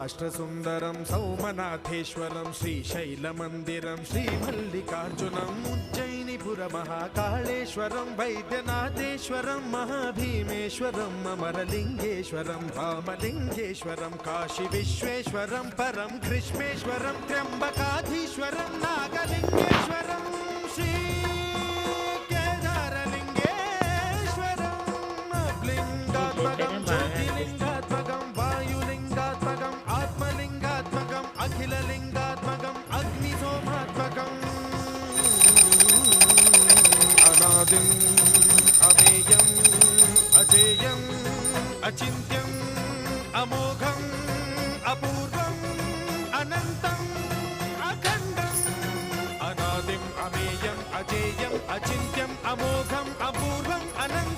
అష్టసుందరం సౌమనాథేశ్వరం శ్రీశైలమందిరం శ్రీమల్లికార్జునం ఉజ్జయినిపుర మహాకాళేశ్వరం వైద్యనాథేశ్వరం మహాభీమేశ్వరం అమరలింగేశ్వరం రామలింగేశ్వరం కాశీ విశ్వేశ్వరం పరం కృష్ణేశ్వరం త్ర్యంబకాధీశ్వరం నాగలింగేశ్వరం శ్రీ కేదారలింగేశ్వరం లింగాత్మకం జ్యోతిలింగాత్మకం వాయులింగాత్మకం ఆత్మలింగాత్మకం అఖిలలింగాత్మకం అగ్నిసోమాత్మకం అనాదిం అమేయం అజేయం అచింత్యం అమోఘం అపూర్వం అనంతం అఖండం అనాదిం అమేయం అజేయం అచింత్యం అమోఘం అపూర్వం అనంతం